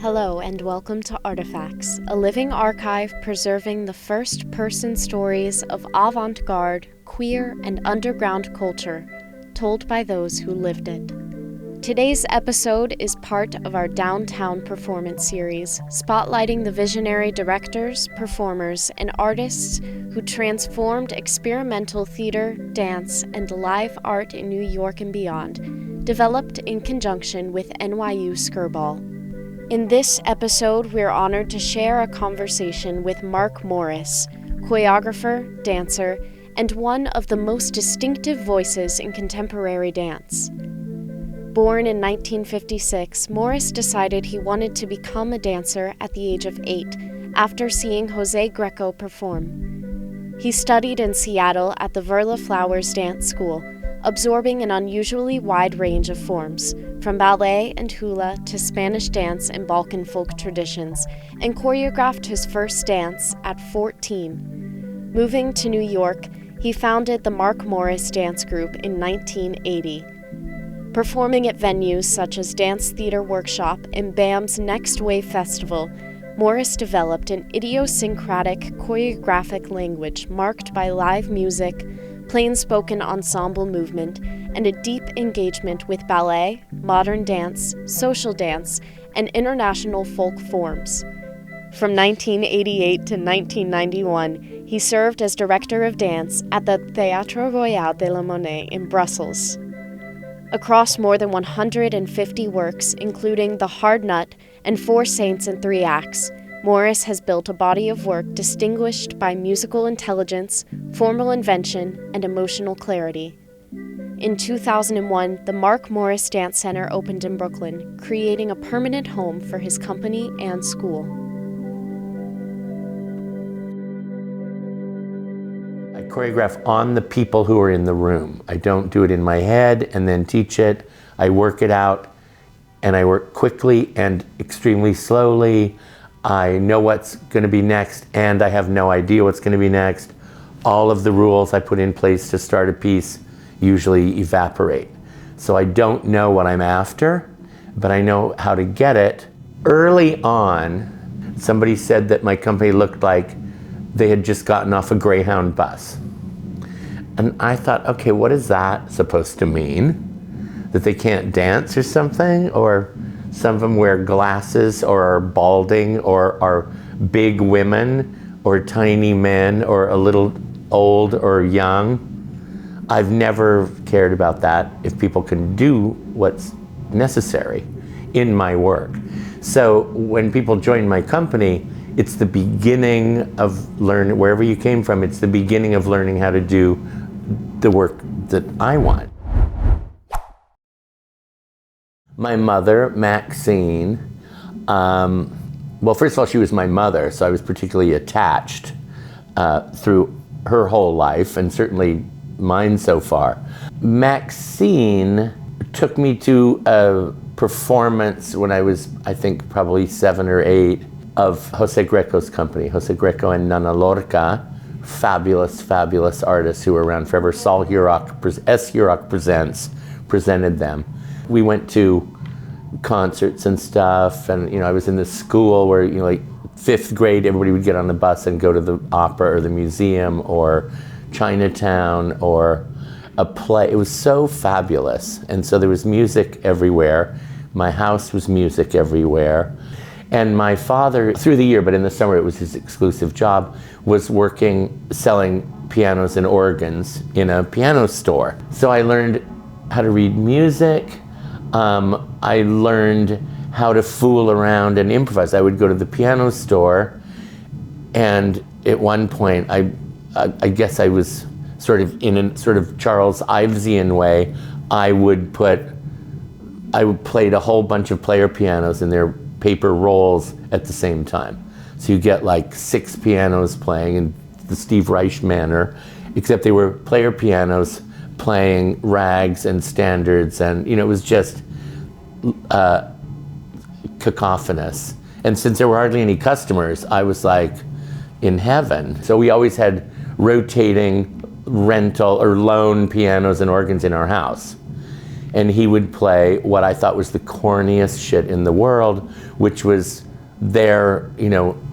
Hello and welcome to Artifacts, a living archive preserving the first-person stories of avant-garde, queer, and underground culture, told by those who lived it. Today's episode is part of our Downtown Performance series, spotlighting the visionary directors, performers, and artists who transformed experimental theater, dance, and live art in New York and beyond, developed in conjunction with NYU Skirball. In this episode, we're honored to share a conversation with Mark Morris, choreographer, dancer, and one of the most distinctive voices in contemporary dance. Born in 1956, Morris decided he wanted to become a dancer at the age of 8 after seeing Jose Greco perform. He studied in Seattle at the Verla Flowers Dance School, absorbing an unusually wide range of forms, from ballet and hula to Spanish dance and Balkan folk traditions, and choreographed his first dance at 14. Moving to New York, he founded the Mark Morris Dance Group in 1980. Performing at venues such as Dance Theater Workshop and BAM's Next Wave Festival, Morris developed an idiosyncratic choreographic language marked by live music, plainspoken ensemble movement, and a deep engagement with ballet, modern dance, social dance, and international folk forms. From 1988 to 1991, he served as director of dance at the Théâtre Royal de la Monnaie in Brussels. Across more than 150 works, including The Hard Nut and Four Saints and Three Acts, Morris has built a body of work distinguished by musical intelligence, formal invention, and emotional clarity. In 2001, the Mark Morris Dance Center opened in Brooklyn, creating a permanent home for his company and school. I choreograph on the people who are in the room. I don't do it in my head and then teach it. I work it out, and I work quickly and extremely slowly. I know what's going to be next, and I have no idea what's going to be next. All of the rules I put in place to start a piece usually evaporate. So I don't know what I'm after, but I know how to get it. Early on, somebody said that my company looked like they had just gotten off a Greyhound bus. And I thought, okay, what is that supposed to mean? That they can't dance or something? Or some of them wear glasses or are balding or are big women or tiny men or a little old or young. I've never cared about that if people can do what's necessary in my work. So when people join my company, it's the beginning of learning, wherever you came from, it's the beginning of learning how to do the work that I want. My mother, Maxine, well, first of all, she was my mother, so I was particularly attached through her whole life, and certainly mine so far. Maxine took me to a performance when I was, I think, probably 7 or 8, of Jose Greco's company, Jose Greco and Nana Lorca, fabulous, fabulous artists who were around forever. S. Hurock Presents presented them. We went to concerts and stuff, and I was in this school where like 5th grade, everybody would get on the bus and go to the opera or the museum or Chinatown or a play. It was so fabulous, and so there was music everywhere. My house was music everywhere, and my father, through the year, but in the summer it was his exclusive job, was working selling pianos and organs in a piano store. So I learned how to read music. I learned how to fool around and improvise. I would go to the piano store, and at one point, I guess I was sort of in a sort of Charles Ivesian way, I would play a whole bunch of player pianos in their paper rolls at the same time. So you get like 6 pianos playing in the Steve Reich manner, except they were player pianos playing rags and standards, and it was just cacophonous. And since there were hardly any customers, I was like in heaven. So we always had rotating rental or loan pianos and organs in our house. and he would play what I thought was the corniest shit in the world, which was their,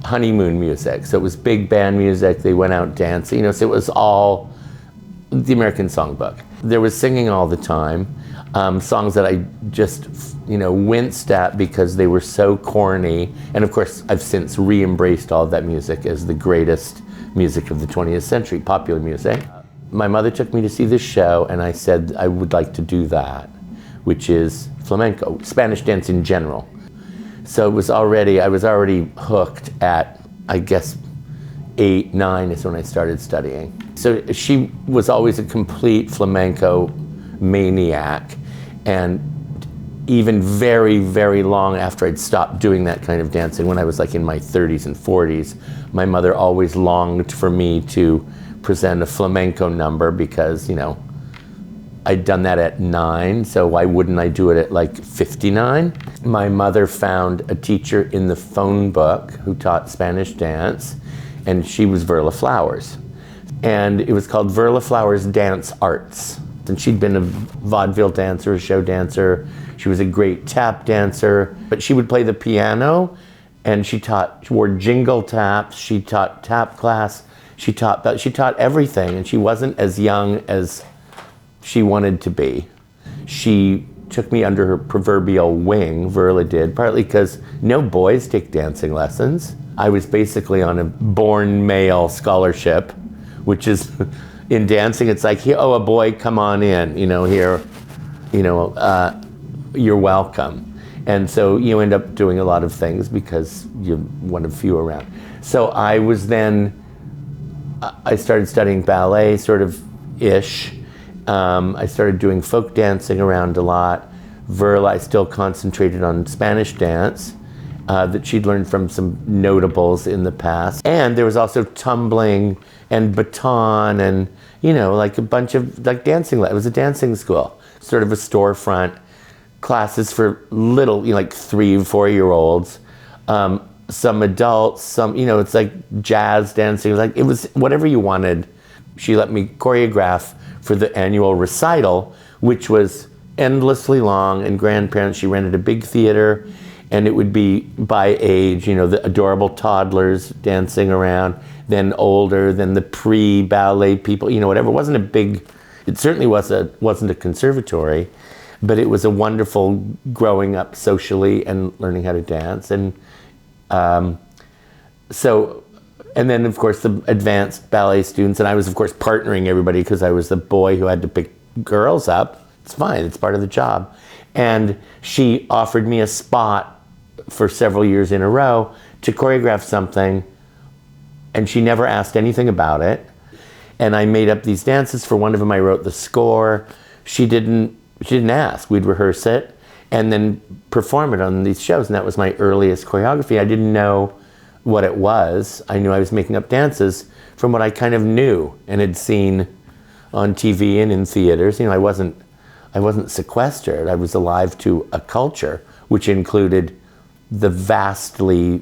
honeymoon music. So it was big band music, they went out dancing, so it was all the American songbook. There was singing all the time, songs that I just, winced at because they were so corny. And of course, I've since re-embraced all of that music as the greatest music of the 20th century, popular music. My mother took me to see this show, and I said I would like to do that, which is flamenco, Spanish dance in general. So I was already hooked at, I guess, 8, 9 is when I started studying. So she was always a complete flamenco maniac, and even very, very long after I'd stopped doing that kind of dancing, when I was like in my 30s and 40s, my mother always longed for me to present a flamenco number because, I'd done that at 9, so why wouldn't I do it at like 59? My mother found a teacher in the phone book who taught Spanish dance, and she was Verla Flowers. And it was called Verla Flowers Dance Arts. And she'd been a vaudeville dancer, a show dancer. She was a great tap dancer, but she would play the piano, and she wore jingle taps, she taught tap class, she taught everything, and she wasn't as young as she wanted to be. She took me under her proverbial wing, Verla did, partly because no boys take dancing lessons. I was basically on a born male scholarship, which is, in dancing, it's like, a boy, come on in, here, you're welcome. And so you end up doing a lot of things because you're one of few around. So I started studying ballet, sort of ish. I started doing folk dancing around a lot. Verla, I still concentrated on Spanish dance that she'd learned from some notables in the past. And there was also tumbling and baton and, like a bunch of dancing. It was a dancing school, sort of a storefront, classes for little, like 3 or 4-year-olds, some adults, some, it's like jazz dancing. It was whatever you wanted. She let me choreograph for the annual recital, which was endlessly long, and grandparents, she rented a big theater, and it would be by age, the adorable toddlers dancing around, then older, then the pre-ballet people, whatever. It certainly wasn't a conservatory, but it was a wonderful growing up socially and learning how to dance. And and then, of course, the advanced ballet students, and I was, of course, partnering everybody because I was the boy who had to pick girls up. It's fine, it's part of the job. And she offered me a spot for several years in a row to choreograph something, and she never asked anything about it. And I made up these dances. For one of them, I wrote the score. She didn't ask. We'd rehearse it and then perform it on these shows, and that was my earliest choreography. I didn't know what it was. I knew I was making up dances from what I kind of knew and had seen on TV and in theaters. I wasn't sequestered. I was alive to a culture which included the vastly,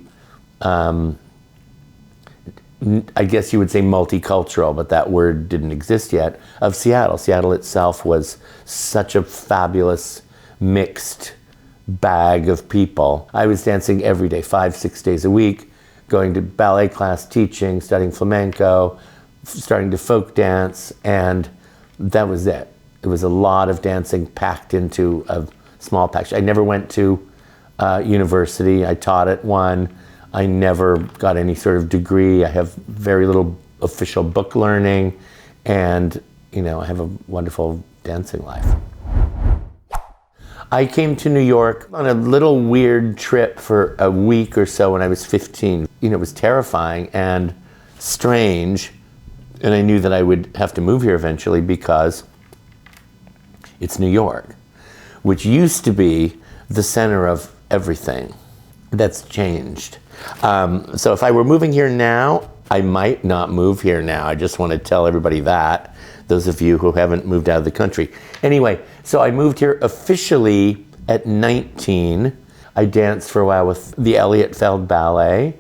I guess you would say multicultural, but that word didn't exist yet, of Seattle. Seattle itself was such a fabulous mixed bag of people. I was dancing every day, 5-6 days a week, going to ballet class, teaching, studying flamenco, starting to folk dance, and that was it. It was a lot of dancing packed into a small package. I never went to university. I taught at one. I never got any sort of degree. I have very little official book learning, and I have a wonderful dancing life. I came to New York on a little weird trip for a week or so when I was 15. It was terrifying and strange, and I knew that I would have to move here eventually because it's New York, which used to be the center of everything. That's changed. So if I were moving here now, I might not move here now. I just want to tell everybody that, those of you who haven't moved out of the country. Anyway, so I moved here officially at 19. I danced for a while with the Eliot Feld Ballet,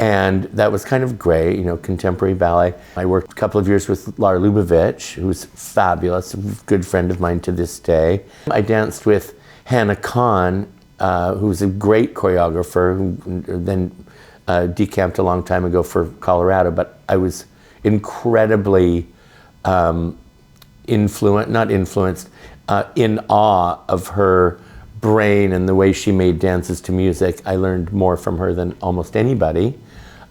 And that was kind of great, you know, contemporary ballet. I worked a couple of years with Lar Lubovitch, who's fabulous, a good friend of mine to this day. I danced with Kahn, who was a great choreographer, who then decamped a long time ago for Colorado, but I was incredibly in awe of her brain and the way she made dances to music. I learned more from her than almost anybody,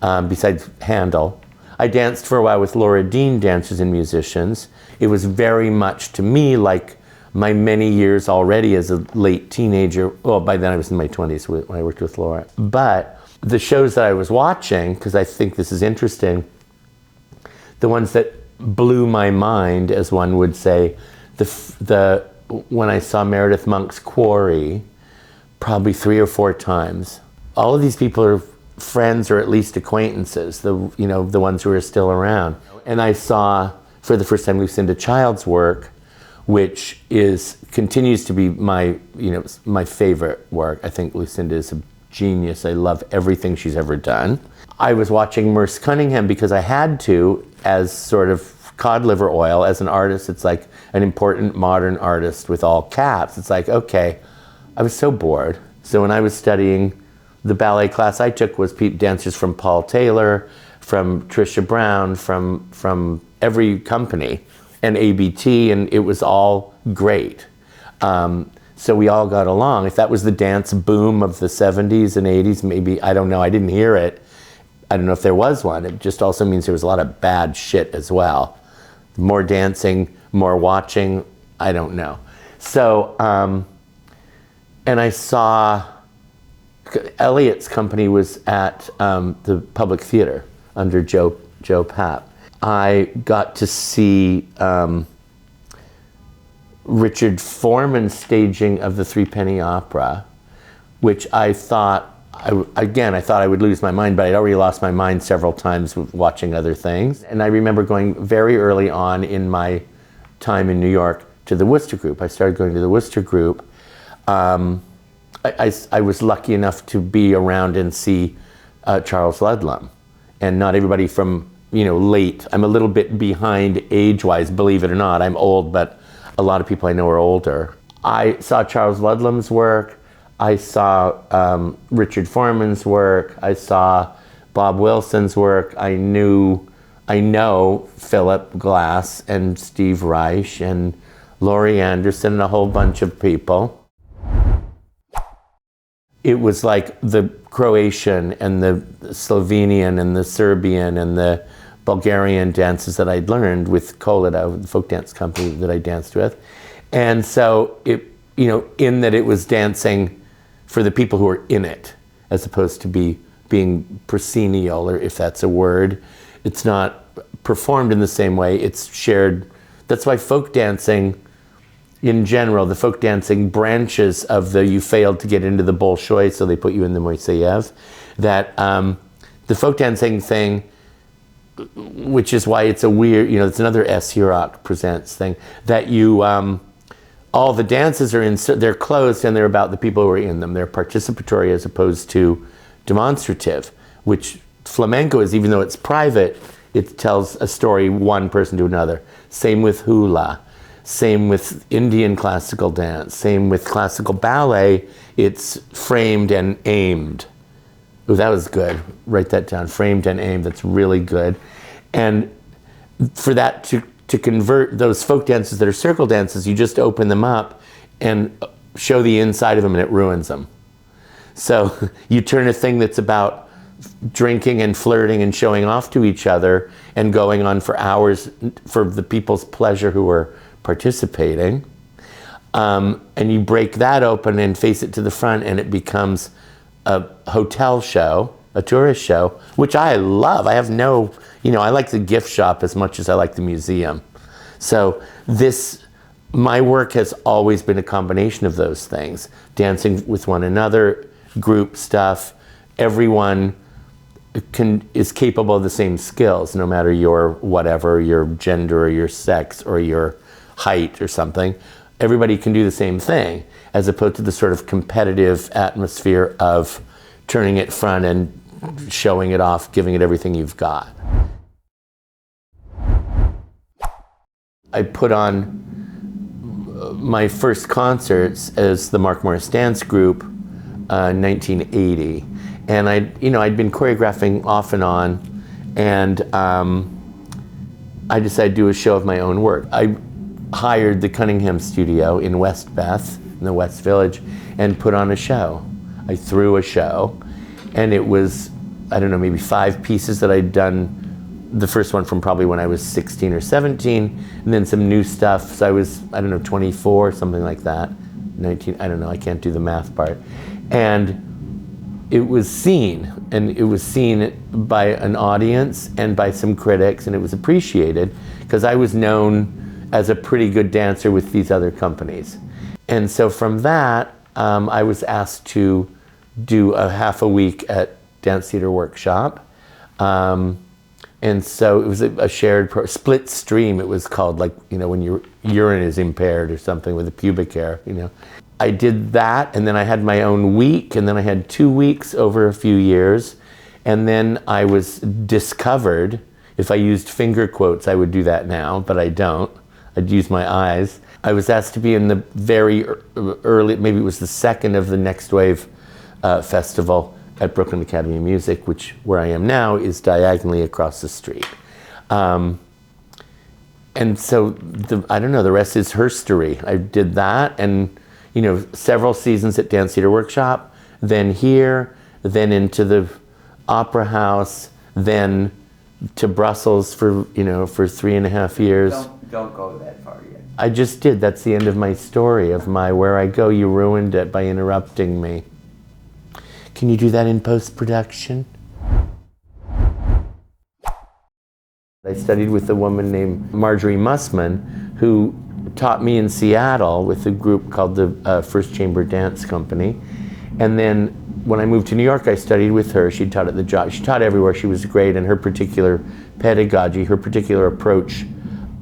besides Handel. I danced for a while with Laura Dean, Dancers and Musicians. It was very much to me like my many years already as a late teenager. Well, by then I was in my 20s when I worked with Laura. But the shows that I was watching, because I think this is interesting, the ones that blew my mind, as one would say, when I saw Meredith Monk's Quarry, probably 3 or 4 times. All of these people are friends or at least acquaintances, the ones who are still around. And I saw, for the first time, Lucinda Child's work, which continues to be my favorite work. I think Lucinda is a genius. I love everything she's ever done. I was watching Merce Cunningham because I had to, as sort of cod liver oil. As an artist, it's like an important modern artist with all caps. It's like, okay, I was so bored. So when I was studying, the ballet class I took was dancers from Paul Taylor, from Trisha Brown, from every company, and ABT, and it was all great. So we all got along. If that was the dance boom of the 70s and 80s, maybe, I don't know, I didn't hear it. I don't know if there was one. It just also means there was a lot of bad shit as well. More dancing, more watching, I don't know. So, and I saw, Eliot's company was at the Public Theater under Joe Papp. I got to see Richard Foreman's staging of the Threepenny Opera, which I thought, I thought I would lose my mind, but I'd already lost my mind several times watching other things. And I remember going very early on in my time in New York to the Worcester Group. I started going to the Worcester Group. I was lucky enough to be around and see Charles Ludlam. And not everybody from, late. I'm a little bit behind age-wise, believe it or not. I'm old, but a lot of people I know are older. I saw Charles Ludlam's work. I saw Richard Foreman's work. I saw Bob Wilson's work. I know Philip Glass and Steve Reich and Laurie Anderson and a whole bunch of people. It was like the Croatian and the Slovenian and the Serbian and the Bulgarian dances that I'd learned with Koleda, the folk dance company that I danced with. And so in that it was dancing for the people who are in it, as opposed to being proscenial, or if that's a word. It's not performed in the same way, it's shared. That's why folk dancing, in general, the folk dancing branches of you failed to get into the Bolshoi, so they put you in the Moiseyev, that the folk dancing thing, which is why it's a weird, it's another S. Hurok Presents thing, that all the dances are they're closed and they're about the people who are in them. They're participatory as opposed to demonstrative, which flamenco is, even though it's private, it tells a story one person to another. Same with hula, same with Indian classical dance, same with classical ballet, it's framed and aimed. Oh, that was good. Write that down, framed and aimed, that's really good. And for that to convert those folk dances that are circle dances, you just open them up and show the inside of them and it ruins them. So you turn a thing that's about drinking and flirting and showing off to each other and going on for hours for the people's pleasure who are participating, and you break that open and face it to the front and it becomes a hotel show, a tourist show, which I love. I have I like the gift shop as much as I like the museum. So my work has always been a combination of those things. Dancing with one another, group stuff, everyone is capable of the same skills, no matter your gender or your sex or your height or something. Everybody can do the same thing, as opposed to the sort of competitive atmosphere of turning it front and showing it off, giving it everything you've got. I put on my first concerts as the Mark Morris Dance Group in 1980. And I'd been choreographing off and on, and I decided to do a show of my own work. I hired the Cunningham studio in West Bath, in the West Village, and put on a show. I threw a show, and it was, I don't know, maybe 5 pieces that I'd done, the first one from probably when I was 16 or 17, and then some new stuff. So I was, I don't know, 24, something like that. 19, I don't know, I can't do the math part. And it was seen, and it was seen by an audience and by some critics, and it was appreciated because I was known as a pretty good dancer with these other companies. And so from that, I was asked to do a half a week at Dance Theater Workshop. And so it was a shared, split stream, it was called, like, when your urine is impaired or something with a pubic hair, I did that, and then I had my own week, and then I had 2 weeks over a few years, and then I was discovered. If I used finger quotes, I would do that now, but I don't. I'd use my eyes. I was asked to be in the very early, maybe it was the second of the Next Wave festival at Brooklyn Academy of Music, which, where I am now, is diagonally across the street. And so, I don't know, the rest is herstory. I did that, and several seasons at Dance Theater Workshop, then here, then into the Opera House, then to Brussels for 3.5 years. Don't go that far yet. I just did. That's the end of my story, of my where I go. You ruined it by interrupting me. Can you do that in post-production? I studied with a woman named Marjorie Mussman, who taught me in Seattle with a group called the First Chamber Dance Company. And then when I moved to New York, I studied with her. She taught at the job. She taught everywhere. She was great, and her particular pedagogy, her particular approach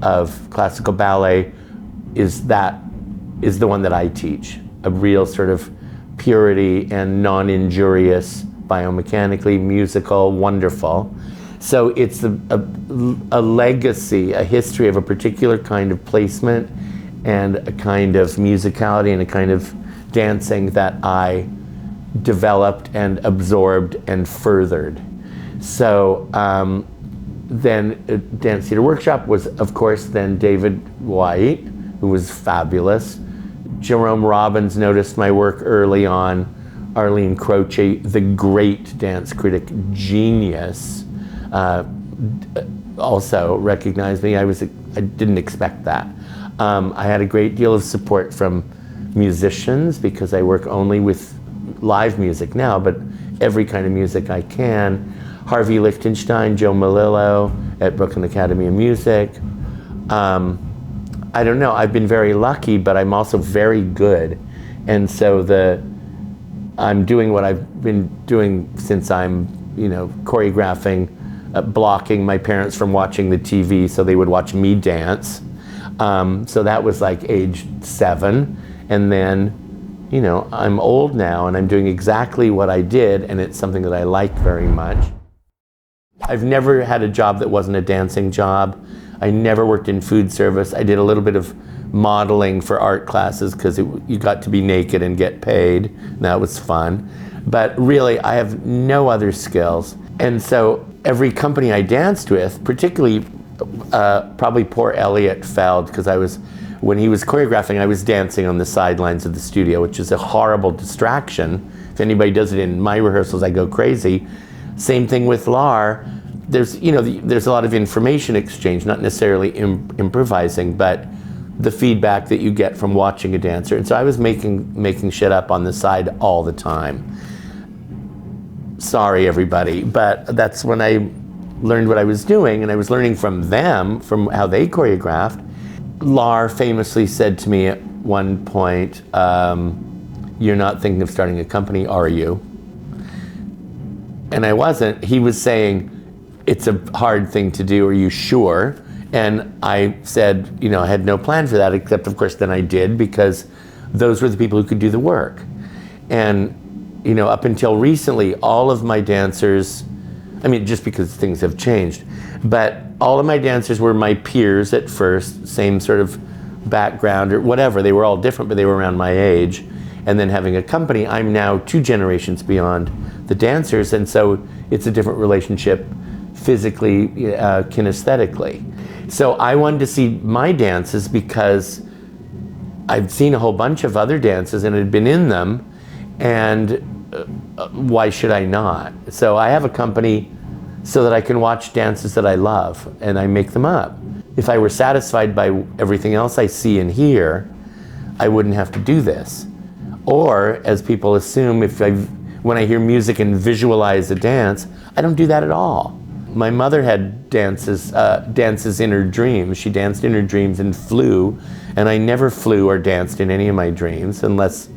of classical ballet is the one that I teach. A real sort of purity and non-injurious, biomechanically, musical, wonderful. So it's a legacy, a history of a particular kind of placement and a kind of musicality and a kind of dancing that I developed and absorbed and furthered. So then Dance Theater Workshop was, of course, then David White, who was fabulous. Jerome Robbins noticed my work early on. Arlene Croce, the great dance critic genius, also recognized me. I didn't expect that. I had a great deal of support from musicians because I work only with live music now, but every kind of music I can. Harvey Lichtenstein, Joe Melillo at Brooklyn Academy of Music. I don't know, I've been very lucky, but I'm also very good. And so I'm doing what I've been doing since I'm, choreographing, blocking my parents from watching the TV so they would watch me dance. So that was like age 7. And then, I'm old now and I'm doing exactly what I did, and it's something that I like very much. I've never had a job that wasn't a dancing job. I never worked in food service. I did a little bit of modeling for art classes because you got to be naked and get paid. And that was fun. But really, I have no other skills. And so every company I danced with, particularly probably poor Eliot Feld, because when he was choreographing, I was dancing on the sidelines of the studio, which is a horrible distraction. If anybody does it in my rehearsals, I go crazy. Same thing with Lar. There's a lot of information exchange, not necessarily improvising, but the feedback that you get from watching a dancer. And so I was making shit up on the side all the time. Sorry, everybody, but that's when I learned what I was doing, and I was learning from them, from how they choreographed. Lar famously said to me at one point, "You're not thinking of starting a company, are you?" And I wasn't. He was saying, "It's a hard thing to do, are you sure?" And I said, I had no plan for that, except of course then I did, because those were the people who could do the work. And up until recently, all of my dancers, just because things have changed, but all of my dancers were my peers at first, same sort of background or whatever. They were all different, but they were around my age. And then having a company, I'm now 2 generations beyond the dancers, and so it's a different relationship physically, kinesthetically. So I wanted to see my dances because I've seen a whole bunch of other dances and had been in them, and why should I not? So I have a company so that I can watch dances that I love, and I make them up. If I were satisfied by everything else I see and hear, I wouldn't have to do this. Or, as people assume, when I hear music and visualize a dance, I don't do that at all. My mother had dances in her dreams. She danced in her dreams and flew, and I never flew or danced in any of my dreams unless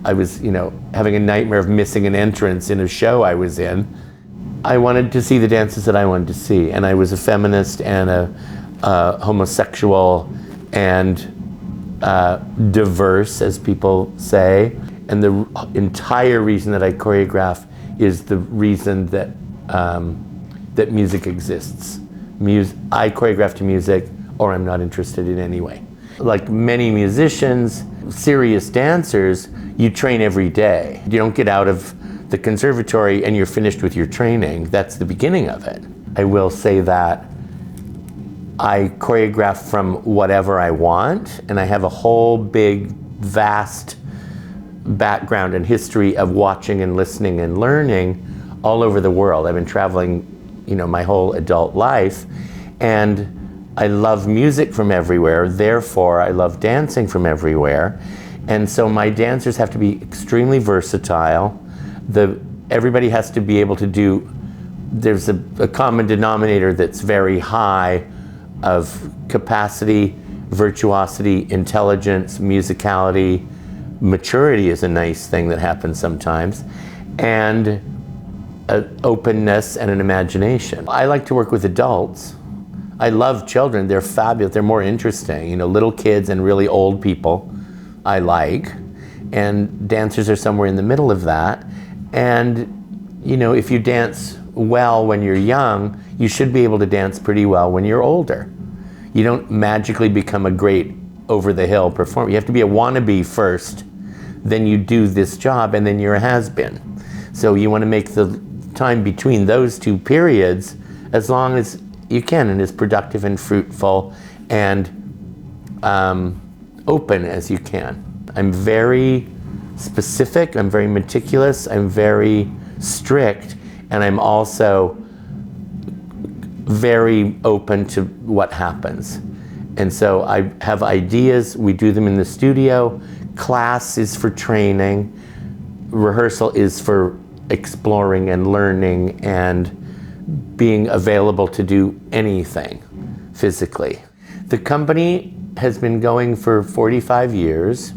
I was, having a nightmare of missing an entrance in a show I was in. I wanted to see the dances that I wanted to see, and I was a feminist and a homosexual and diverse, as people say, and the entire reason that I choreograph is the reason that that music exists. I choreograph to music, or I'm not interested in any way. Like many musicians, serious dancers, you train every day. You don't get out of the conservatory and you're finished with your training. That's the beginning of it. I will say that I choreograph from whatever I want, and I have a whole big, vast background and history of watching and listening and learning all over the world. I've been traveling, my whole adult life, and I love music from everywhere, therefore I love dancing from everywhere. And so my dancers have to be extremely versatile. Everybody has to be able to do, there's a common denominator that's very high of capacity, virtuosity, intelligence, musicality. Maturity is a nice thing that happens sometimes, and openness and an imagination. I like to work with adults. I love children. They're fabulous. They're more interesting. Little kids and really old people I like, and dancers are somewhere in the middle of that. And if you dance well when you're young, you should be able to dance pretty well when you're older. You don't magically become a great over-the-hill performer. You have to be a wannabe first, then you do this job, and then you're a has-been. So you want to make the time between those two periods as long as you can, and as productive and fruitful and open as you can. I'm very specific, I'm very meticulous, I'm very strict, and I'm also very open to what happens. And so I have ideas, we do them in the studio. Class is for training, rehearsal is for exploring and learning and being available to do anything physically. The company has been going for 45 years,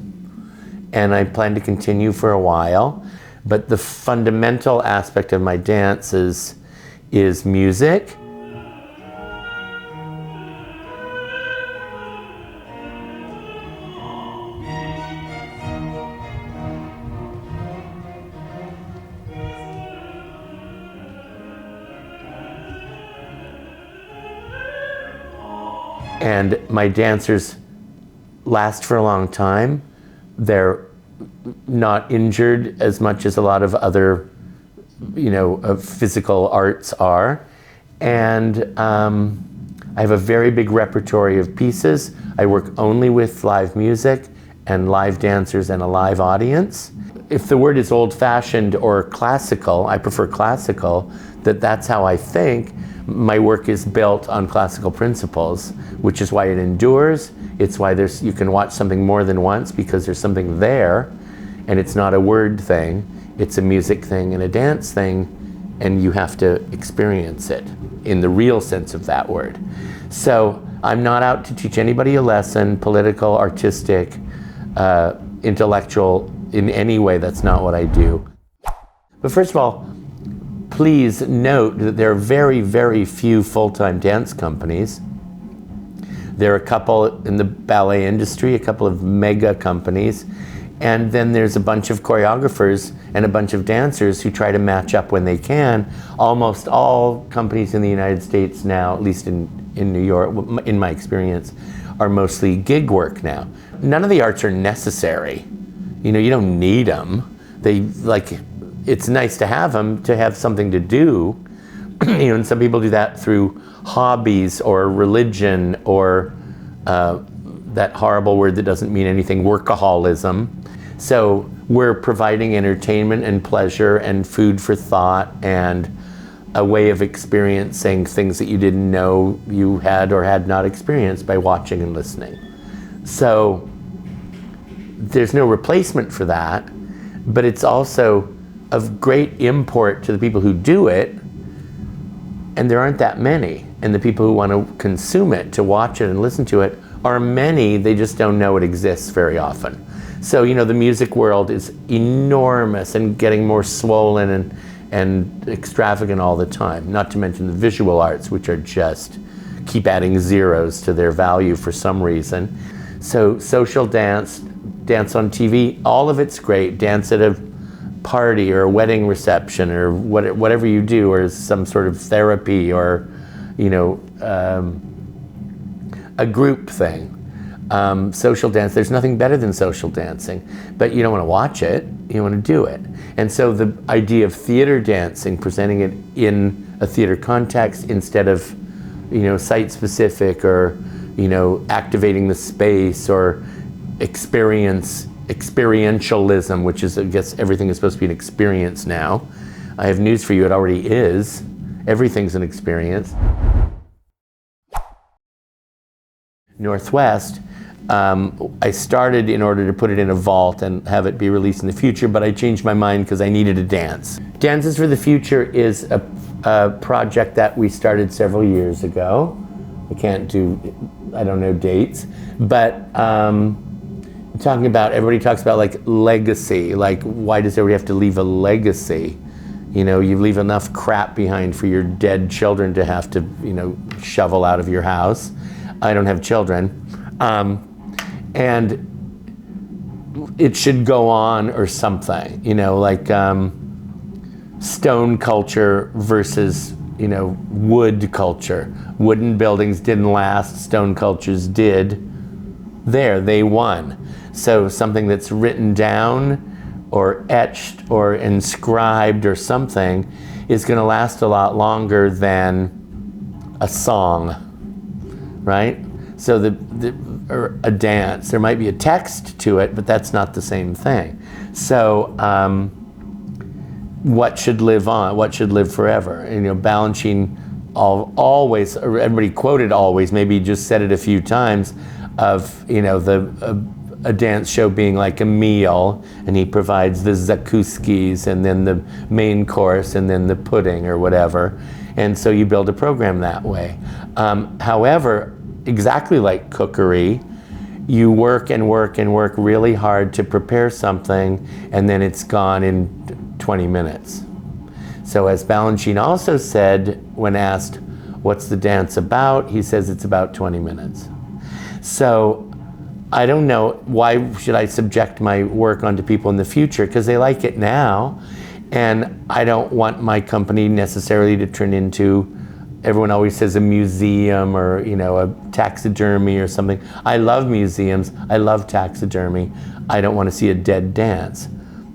and I plan to continue for a while, but the fundamental aspect of my dances is music. And my dancers last for a long time. They're not injured as much as a lot of other, physical arts are. And I have a very big repertory of pieces. I work only with live music and live dancers and a live audience. If the word is old-fashioned or classical, I prefer classical, that's how I think. My work is built on classical principles, which is why it endures. It's why you can watch something more than once, because there's something there, and it's not a word thing. It's a music thing and a dance thing, and you have to experience it in the real sense of that word. So I'm not out to teach anybody a lesson, political, artistic, intellectual, in any way. That's not what I do. But first of all, please note that there are very, very few full-time dance companies. There are a couple in the ballet industry, a couple of mega companies, And then there's a bunch of choreographers and a bunch of dancers who try to match up when they can. Almost all companies in the United States now, at least in New York, in my experience, are mostly gig work now. None of the arts are necessary. You know, you don't need them. It's nice to have them, to have something to do. You know, and some people do that through hobbies or religion or that horrible word that doesn't mean anything, workaholism. So we're providing entertainment and pleasure and food for thought and a way of experiencing things that you didn't know you had or had not experienced by watching and listening. So there's no replacement for that, but it's also of great import to the people who do it, and there aren't that many. And the people who want to consume it, to watch it and listen to it, are many, they just don't know it exists very often. So, you know, the music world is enormous and getting more swollen and extravagant all the time, not to mention the visual arts, which are just keep adding zeros to their value for some reason. So social dance, dance on TV, all of it's great. Dance at a party or a wedding reception or whatever you do, or some sort of therapy or, you know, a group thing. Social dance, there's nothing better than social dancing, but you don't want to watch it, you want to do it. And so the idea of theater dancing, presenting it in a theater context instead of, you know, site-specific or, you know, activating the space or experientialism, which is, I guess, everything is supposed to be an experience now. I have news for you, it already is. Everything's an experience. Northwest, I started in order to put it in a vault and have it be released in the future, but I changed my mind because I needed a dance. Dances for the Future is a project that we started several years ago. I don't know dates, but everybody talks about like legacy, like why does everybody have to leave a legacy? You know, you leave enough crap behind for your dead children to have to, you know, shovel out of your house. I don't have children. And it should go on or something, you know, like stone culture versus, you know, wood culture. Wooden buildings didn't last, stone cultures did. They won. So something that's written down or etched or inscribed or something is going to last a lot longer than a song, right? So or a dance, there might be a text to it, but that's not the same thing. So what should live on? What should live forever? And, you know, Balanchine always, or everybody quoted always, maybe he just said it a few times, of, you know, a dance show being like a meal, and he provides the zakuskis and then the main course and then the pudding or whatever. And so you build a program that way. However, exactly like cookery, you work and work and work really hard to prepare something, and then it's gone in 20 minutes. So as Balanchine also said, when asked, what's the dance about? He says it's about 20 minutes. So I don't know, why should I subject my work onto people in the future? Because they like it now, and I don't want my company necessarily to turn into, everyone always says a museum or, you know, a taxidermy or something. I love museums, I love taxidermy. I don't want to see a dead dance.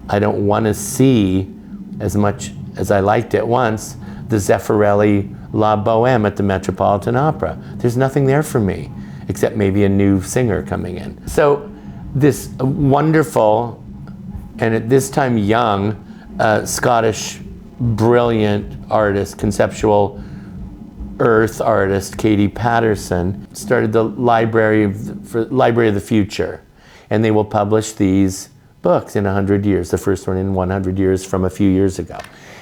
I don't want to see, as much as I liked it once, the Zeffirelli La Boheme at the Metropolitan Opera. There's nothing there for me, except maybe a new singer coming in. So this wonderful, and at this time young, Scottish brilliant artist, conceptual earth artist, Katie Patterson, started the Library of the Future. And they will publish these books in 100 years, the first one in 100 years from a few years ago.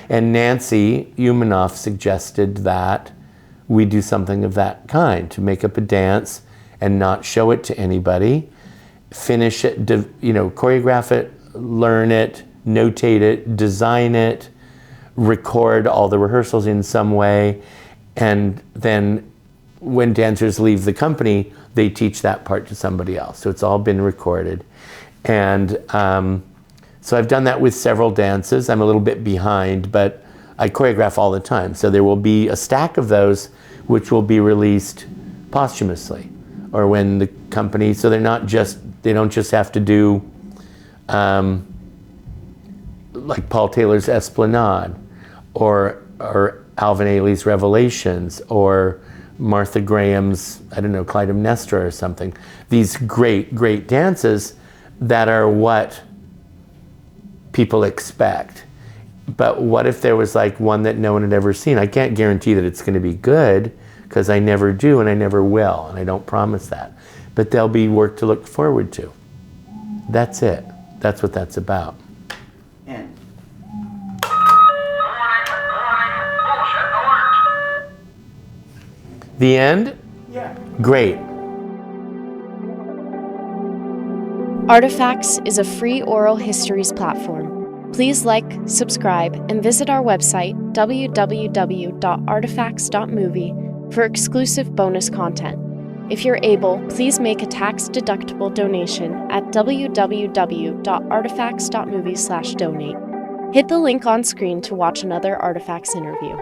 And Nancy Umanoff suggested that we do something of that kind, to make up a dance and not show it to anybody, finish it, you know, choreograph it, learn it, notate it, design it, record all the rehearsals in some way, and then when dancers leave the company, they teach that part to somebody else. So it's all been recorded. And so I've done that with several dances. I'm a little bit behind, but I choreograph all the time. So there will be a stack of those which will be released posthumously, or when the company, so they don't just have to do like Paul Taylor's Esplanade, or Alvin Ailey's Revelations, or Martha Graham's, I don't know, Clytemnestra or something. These great, great dances that are what people expect. But what if there was like one that no one had ever seen? I can't guarantee that it's going to be good, because I never do and I never will, and I don't promise that. But there'll be work to look forward to. That's it. That's what that's about. And The end? yeah. Great. Artifacts is a free oral histories platform. Please like, subscribe, and visit our website, www.artifacts.movie, for exclusive bonus content. If you're able, please make a tax-deductible donation at www.artifacts.movie/donate. Hit the link on screen to watch another Artifacts interview.